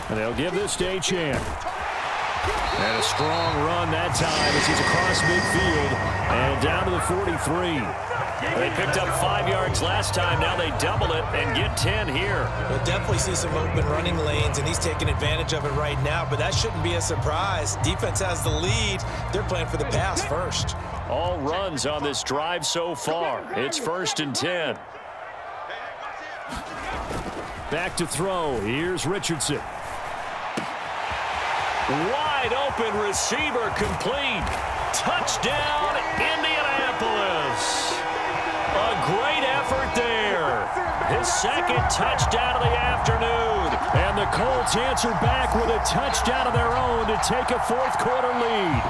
And they'll give this to a chance. And a strong run that time as he's across midfield and down to the 43. They picked up 5 yards last time. Now they double it and get 10 here. We'll definitely see some open running lanes, and he's taking advantage of it right now, but that shouldn't be a surprise. Defense has the lead. They're playing for the pass first. All runs on this drive so far. It's 1st and 10. Back to throw. Here's Richardson. Wide open receiver complete. Touchdown, Indianapolis. A great effort there. His 2nd touchdown of the afternoon. And the Colts answer back with a touchdown of their own to take a 4th quarter lead.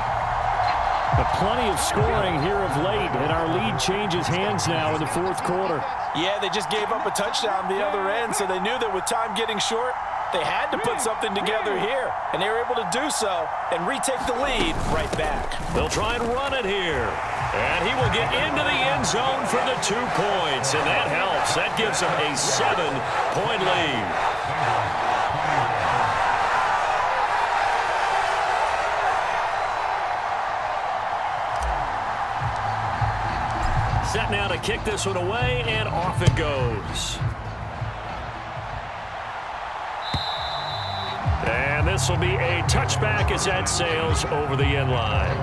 But plenty of scoring here of late, and our lead changes hands now in the 4th quarter. Yeah, they just gave up a touchdown the other end, so they knew that with time getting short, they had to put something together here, and they were able to do so and retake the lead right back. They'll try and run it here. And he will get into the end zone for the 2 points, and that helps. That gives them a 7-point lead. Set now to kick this one away, and off it goes. And this will be a touchback as that sails over the end line.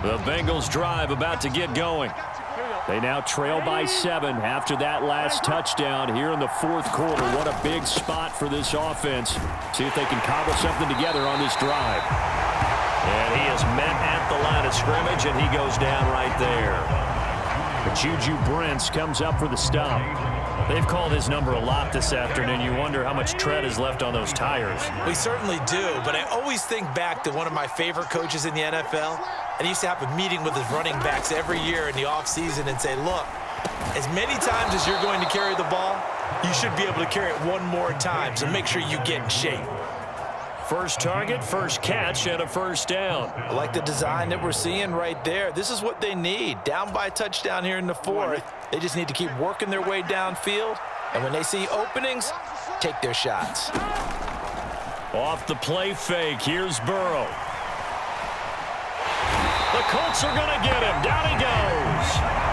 The Bengals drive about to get going. They now trail by 7 after that last touchdown here in the 4th quarter. What a big spot for this offense. See if they can cobble something together on this drive. And he is met at the line of scrimmage, and he goes down right there. But Juju Brents comes up for the stop. They've called his number a lot this afternoon. You wonder how much tread is left on those tires. We certainly do, but I always think back to one of my favorite coaches in the NFL, and he used to have a meeting with his running backs every year in the offseason and say, look, as many times as you're going to carry the ball, you should be able to carry it one more time, so make sure you get in shape. First target, first catch, and a 1st down. I like the design that we're seeing right there. This is what they need. Down by a touchdown here in the 4th. They just need to keep working their way downfield. And when they see openings, take their shots. Off the play fake, here's Burrow. The Colts are going to get him. Down he goes.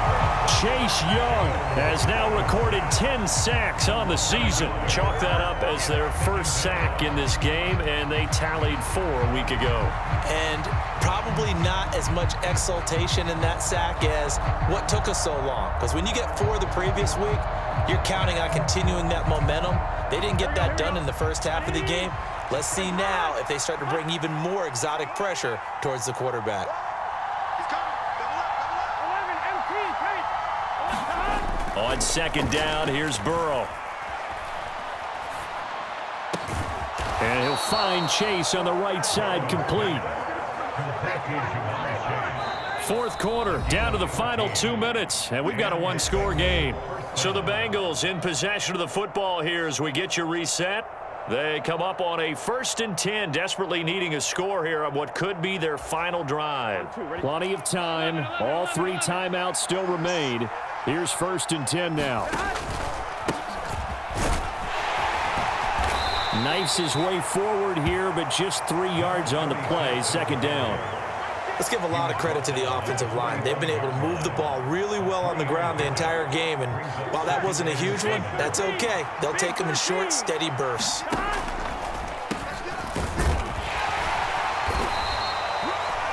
Chase Young has now recorded 10 sacks on the season. Chalk that up as their 1st sack in this game, and they tallied 4 a week ago. And probably not as much exultation in that sack as what took us so long. Because when you get 4 the previous week, you're counting on continuing that momentum. They didn't get that done in the first half of the game. Let's see now if they start to bring even more exotic pressure towards the quarterback. On 2nd down, here's Burrow. And he'll find Chase on the right side, complete. 4th quarter, down to the final 2 minutes, and we've got a 1-score game. So the Bengals in possession of the football here as we get you reset. They come up on a 1st and 10, desperately needing a score here on what could be their final drive. Plenty of time. All 3 timeouts still remain. Here's 1st and 10 now. Knifes his way forward here, but just 3 yards on the play. 2nd down. Let's give a lot of credit to the offensive line. They've been able to move the ball really well on the ground the entire game, and while that wasn't a huge one, that's okay. They'll take them in short, steady bursts.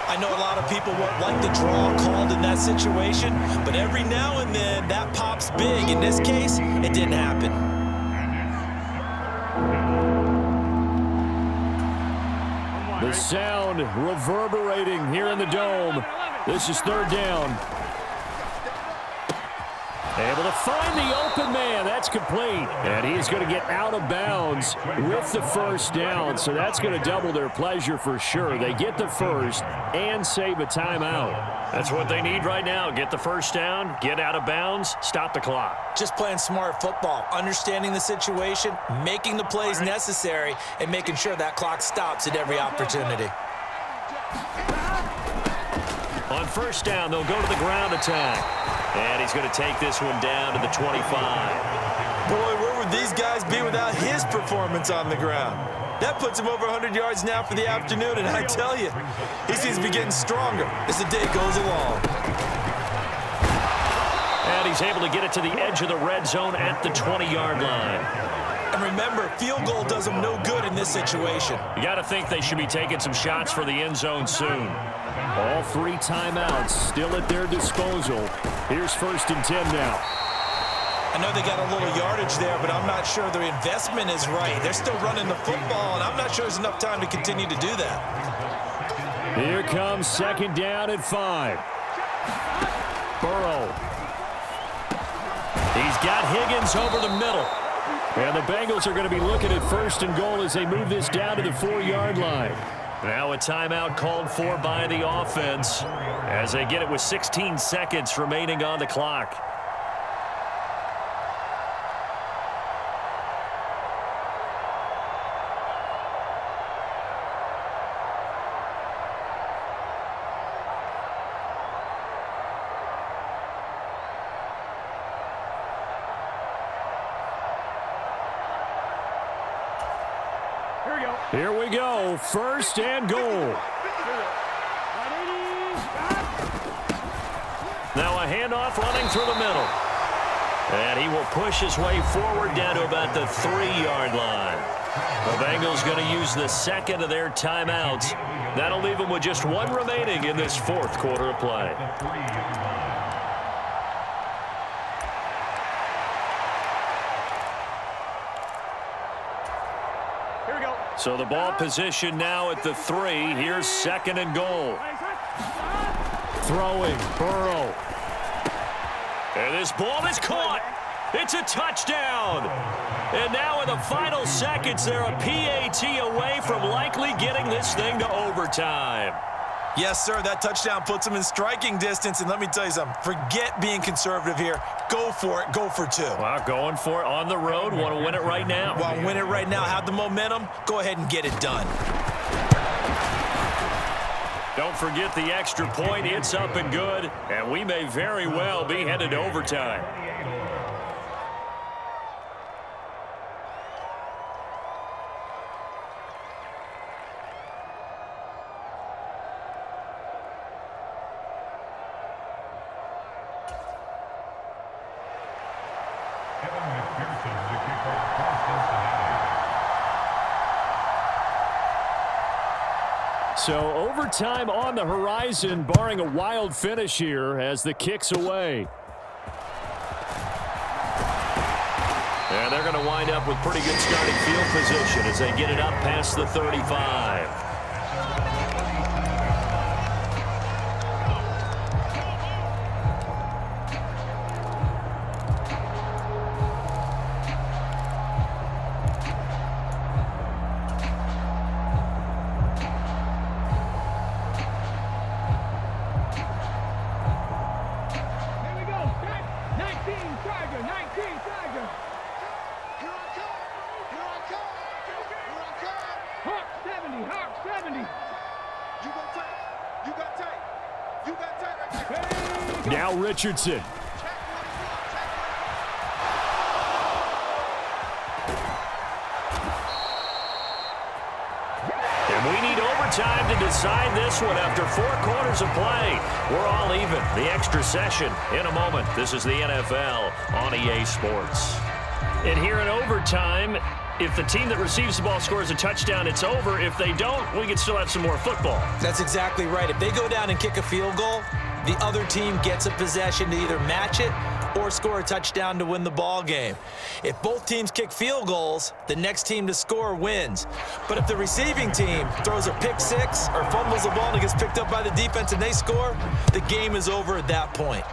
I know a lot of people won't like the draw called in that situation, but every now and then that pops big. In this case, it didn't happen. The sound reverberating here in the dome. This is 3rd down. Able to find the open man. That's complete. And he's going to get out of bounds with the 1st down. So that's going to double their pleasure for sure. They get the 1st and save a timeout. That's what they need right now. Get the 1st down, get out of bounds, stop the clock. Just playing smart football, understanding the situation, making the plays necessary, and making sure that clock stops at every opportunity. On first down, they'll go to the ground attack. And he's going to take this one down to the 25. Boy, where would these guys be without his performance on the ground? That puts him over 100 yards now for the afternoon, and I tell you, he seems to be getting stronger as the day goes along. And he's able to get it to the edge of the red zone at the 20-yard line. And remember, field goal does them no good in this situation. You got to think they should be taking some shots for the end zone soon. All 3 timeouts still at their disposal. Here's 1st and 10 now. I know they got a little yardage there, but I'm not sure their investment is right. They're still running the football, and I'm not sure there's enough time to continue to do that. Here comes 2nd down at 5. Burrow. He's got Higgins over the middle. And the Bengals are going to be looking at 1st and goal as they move this down to the 4-yard line. Now a timeout called for by the offense as they get it with 16 seconds remaining on the clock. Here we go, 1st and goal. Now a handoff running through the middle. And he will push his way forward down to about the 3-yard line. The Bengals going to use the 2nd of their timeouts. That'll leave them with just 1 remaining in this 4th quarter of play. So the ball position now at the 3. Here's 2nd and goal. Throwing, Burrow. And this ball is caught. It's a touchdown. And now in the final seconds, they're a PAT away from likely getting this thing to overtime. Yes, sir, that touchdown puts them in striking distance. And let me tell you something, forget being conservative here. Go for it. Go for 2. Well, going for it on the road. Want to win it right now. Want to win it right now. Have the momentum. Go ahead and get it done. Don't forget the extra point. It's up and good. And we may very well be headed to overtime. So overtime on the horizon, barring a wild finish here as the kick's away. And they're going to wind up with pretty good starting field position as they get it up past the 35. Now Richardson. And we need overtime to decide this one after 4 quarters of play. We're all even. The extra session in a moment. This is the NFL on EA Sports. And here in overtime, if the team that receives the ball scores a touchdown, it's over. If they don't, we can still have some more football. That's exactly right. If they go down and kick a field goal, the other team gets a possession to either match it or score a touchdown to win the ball game. If both teams kick field goals, the next team to score wins. But if the receiving team throws a pick 6 or fumbles the ball and it gets picked up by the defense and they score, the game is over at that point.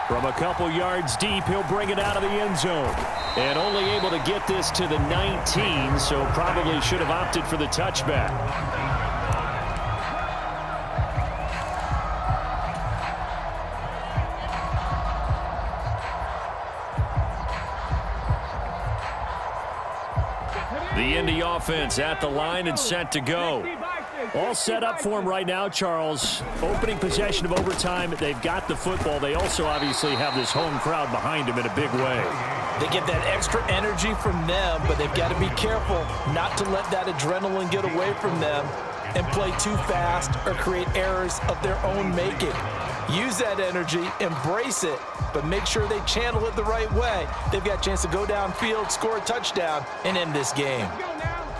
From a couple yards deep, he'll bring it out of the end zone. And only able to get this to the 19, so probably should have opted for the touchback. The Indy offense at the line and set to go. All set up for him right now, Charles. Opening possession of overtime. They've got the football. They also obviously have this home crowd behind them in a big way. They get that extra energy from them, but they've got to be careful not to let that adrenaline get away from them and play too fast or create errors of their own making. Use that energy, embrace it, but make sure they channel it the right way. They've got a chance to go downfield, score a touchdown, and end this game.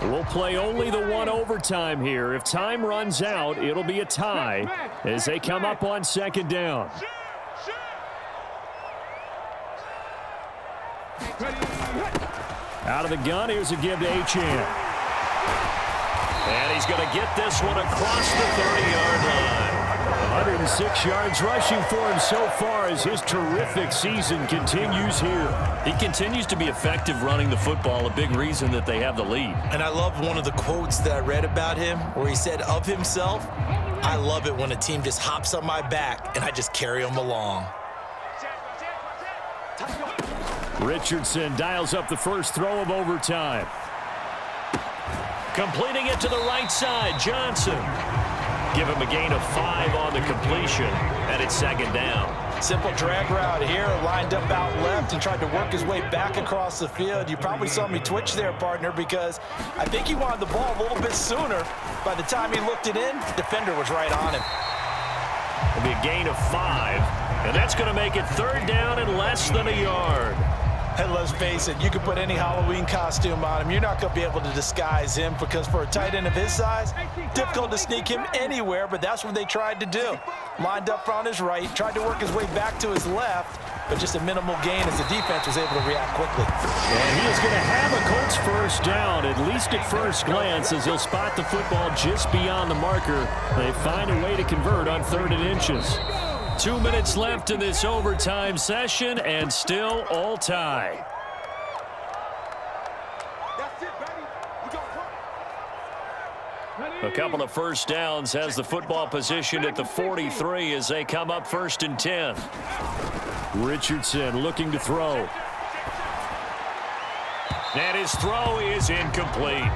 We'll play only the one overtime here. If time runs out, it'll be a tie as they come up on second down. Out of the gun, here's a give to Achane. And he's going to get this one across the 30-yard line. 106 yards rushing for him so far as his terrific season continues here. He continues to be effective running the football, a big reason that they have the lead. And I love one of the quotes that I read about him where he said of himself, "I love it when a team just hops on my back and I just carry them along." Richardson dials up the first throw of overtime. Completing it to the right side, Johnson. Give him a gain of 5 on the completion, and it's second down. Simple drag route here, lined up out left and tried to work his way back across the field. You probably saw me twitch there, partner, because I think he wanted the ball a little bit sooner. By the time he looked it in, the defender was right on him. It'll be a gain of 5, and that's going to make it third down and less than a yard. And let's face it, you can put any Halloween costume on him. You're not going to be able to disguise him because for a tight end of his size, difficult to sneak him anywhere, but that's what they tried to do. Lined up on his right, tried to work his way back to his left, but just a minimal gain as the defense was able to react quickly. And he is going to have a Colts first down, at least at first glance, as he'll spot the football just beyond the marker. They find a way to convert on 3rd and inches. 2 minutes left in this overtime session, and still all tie. A couple of first downs has the football position at the 43 as they come up 1st and 10. Richardson looking to throw. And his throw is incomplete.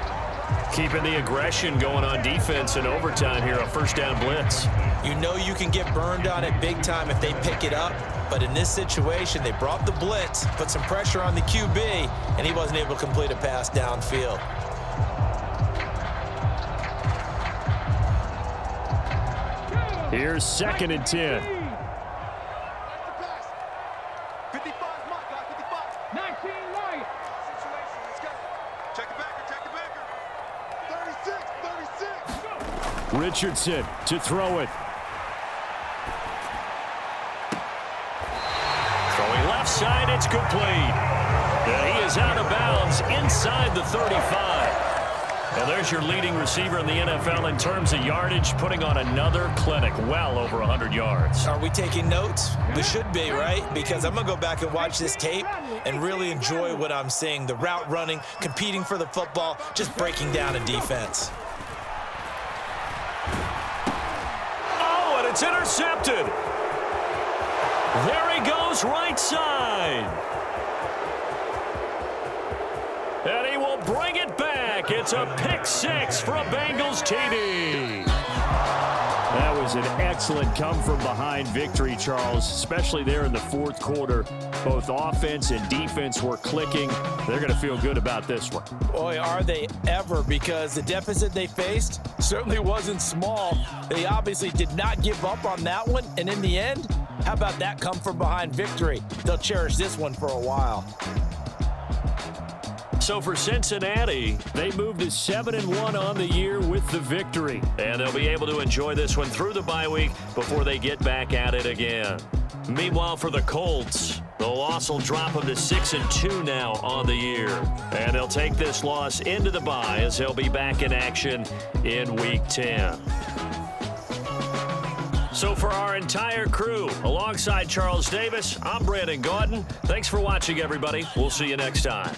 Keeping the aggression going on defense in overtime here, a first down blitz. You know you can get burned on it big time if they pick it up, but in this situation, they brought the blitz, put some pressure on the QB, and he wasn't able to complete a pass downfield. Here's 2nd and 10. 19 right. Check the backer, check the backer. 36. Richardson to throw it. Throwing left side, it's complete. And he is out of bounds inside the 35. And there's your leading receiver in the NFL in terms of yardage, putting on another clinic, well over 100 yards. Are we taking notes? We should be, right? Because I'm going to go back and watch this tape and really enjoy what I'm seeing. The route running, competing for the football, just breaking down a defense. Oh, and it's intercepted. There he goes, right side. And he will bring it back. It's a pick 6 for a Bengals TD. That was an excellent come-from-behind victory, Charles, especially there in the 4th quarter. Both offense and defense were clicking. They're going to feel good about this one. Boy, are they ever, because the deficit they faced certainly wasn't small. They obviously did not give up on that one, and in the end, how about that come-from-behind victory? They'll cherish this one for a while. So for Cincinnati, They moved to 7-1 on the year with the victory. and they'll be able to enjoy this one through the bye week before they get back at it again. Meanwhile, for the Colts, the loss will drop them to 6-2 now on the year. And they'll take this loss into the bye as they'll be back in action in Week 10. So for our entire crew, alongside Charles Davis, I'm Brandon Gaudin. Thanks for watching, everybody. We'll see you next time.